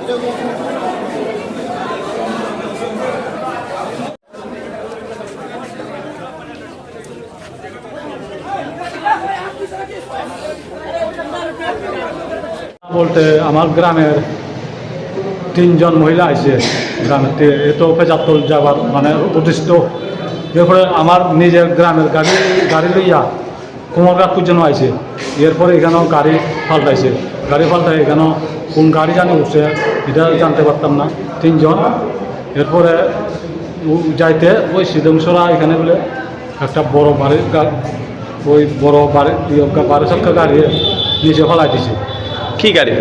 বলতে আমার গ্রামের 3 জন মহিলা আছে গ্রামের, এত পেঁচাত্তর যাবার মানে প্রতিষ্ঠিত। এরপরে আমার নিজের গ্রামের গাড়ি লইয়া কুমারঘাট পর্যন্ত আইছে। এরপরে এখানেও গাড়ি পাল্টাই এখানেও কোন গাড়ি জানি উঠছে এটা জানতে পারতাম না। 3 জন। এরপরে যাইতে ওই সিদ্ধংসরা এখানে বলে একটা বড় বাড়ির ওই বড় বারো চাক্কা গাড়ি নিচে ফেলাই দিছে। কি গাড়ি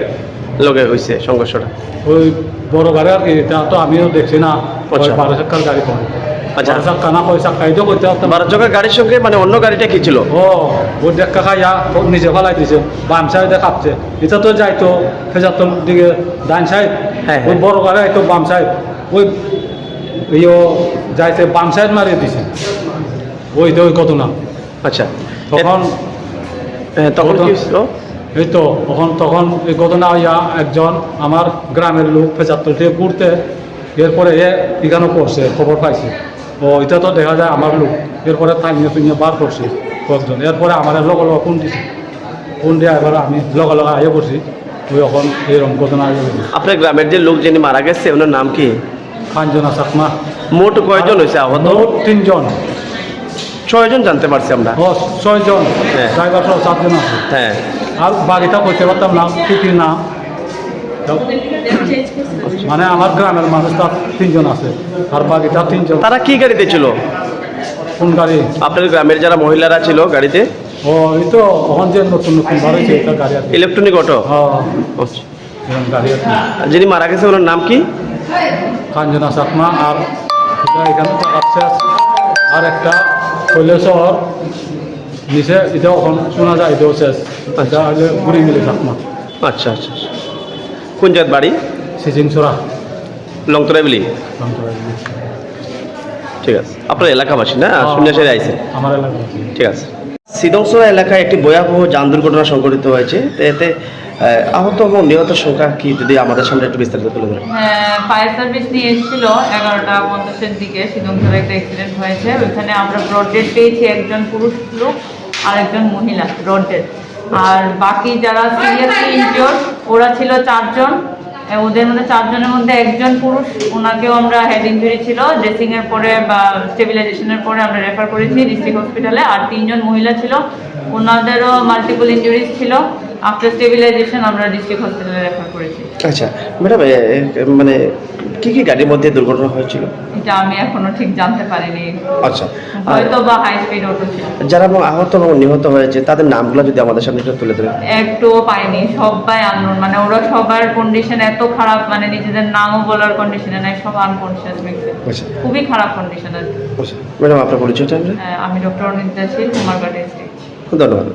লগে হয়েছে সংঘর্ষটা? ওই বড় গাড়ি আর কি, এটা তো আমিও দেখছি না। 12 চাক্কার গাড়ি কোন? আচ্ছা, 12 চাক্কা না 6 চাক্কা এই তো করতে পারতাম। 12 চাকার গাড়ির সঙ্গে মানে অন্য গাড়িটা কি ছিল? ওই দেখা খাইয়া নিজে ফেলাই দিছে, বাম সাইডে কাঁপছে। এটা তো যাইতো ফেজাতল দিকে ডান সাইড, ওই বড় গাড়ি আইতো বাম সাইড, ওই যাইতে বাম সাইড মারিয়ে দিছে। ওই ঘটনা। আচ্ছা, তখন কি হয়েছিল? এই তো তখন এই ঘটনা হইয়া একজন আমার গ্রামের লোক 75 থেকে ঘুরতে, এরপরে এখানেও করছে, খবর পাইছে। এটা তো দেখা যায় আমার লোক। এরপরে থাইনিয়ে বার করছে কয়েকজন। এরপরে আমার লগা ফোন দিয়ে এবার আমি লগা আইয়ে করছি। ওই এখন এরকম ঘটনা আইয়ে করছি। আপনার গ্রামের যে লোক যিনি মারা গেছে ওনার নাম কি? কাঞ্জনা চাকমা। মোট কয়জন হয়েছে আহত? মোট 3 জন। 6 জন জানতে পারছি আমরা। 6 জন, ড্রাইভার সহ 7 জন আছে। হ্যাঁ, আর বাড়িটা করতে পারতাম না, কি না। মানে আমার গ্রামের মানুষ তার 3 জন আছে, আর বাকিটা 3 জন। তারা কি গাড়িতে ছিল? কোন গাড়ি? আপনার গ্রামের যারা মহিলারা ছিল গাড়িতে? এই তো ওখান যে নতুন বার হয়েছে একটা গাড়ি আছে, ইলেকট্রনিক অটো। গাড়ি আছে। যিনি মারা গেছে ওনার নাম কি? কাঞ্জনা চাকমা। আর এখানে আর একটা শৈলেশ্বর নিচে, এটা ওখান শোনা যায়, এটাও শেষ। এটা হলে ঘুরি মিলে চাকমা। আচ্ছা আচ্ছা, কোন জাত বাড়ি? সিজিংসরা, লংতরাইবিলি। ঠিক আছে, আপনার এলাকাবাসী না? শুনে আইছে আমার এলাকা। ঠিক আছে। সিদ্ধংসরা এলাকায় একটি ভয়াবহ যান দুর্ঘটনা সংঘটিত হয়েছে। এতে আহত এবং নিহত সংখ্যা কি যদি আমাদের সামনে একটু বিস্তারিত তুলে ধরেন? ফায়ার সার্ভিস নিয়ে এসেছিল 11:50-এর দিকে। সিদ্ধংসরে একটা অ্যাক্সিডেন্ট হয়েছে, ওইখানে আমরা ব্রড ডেড পেয়েছি, একজন পুরুষ লোক আর একজন মহিলা ব্রড ডেড। আর বাকি যারা সিরিয়াসলি ইনজিওর্ড ওরা ছিল 4 জন। ওদের মধ্যে 4 জনের মধ্যে একজন পুরুষ, ওনাকেও আমরা হেড ইঞ্জুরি ছিল, ড্রেসিংয়ের পরে বা স্টেবিলাইজেশনের পরে আমরা রেফার করেছি ডিস্ট্রিক্ট হসপিটালে। আর 3 জন মহিলা ছিল, ওনাদেরও মাল্টিপল ইনজুরিজ ছিল। আফটার স্টেবিলাইজেশন আমরা ডিস্ট্রিক্ট হসপিটালে রেফার করেছি। আচ্ছা ম্যাডাম, মানে কি কি গাড়ির মধ্যে দুর্ঘটনা হয়েছিল? এটা আমি এখনো ঠিক জানতে পারিনি। আচ্ছা, হয়তো বা হাই স্পিড অটো ছিল। যারা আহত এবং নিহত হয়েছে তাদের নামগুলো যদি আমাদের সামনে একটু তুলে ধরেন। একটুও পাইনি, সবাই আননোন। মানে ওরা সবার কন্ডিশন এত খারাপ, মানে নিজেদের নামও বলার কন্ডিশনে নাই, সব আনকনশিয়াস মিক্সে। খুবই খারাপ কন্ডিশন আর কি। ম্যাডাম আপনার পরিচয়টা? আমি ডক্টর অনিতা শীল, কুমারঘাট ডিস্ট্রিক্ট। ধন্যবাদ।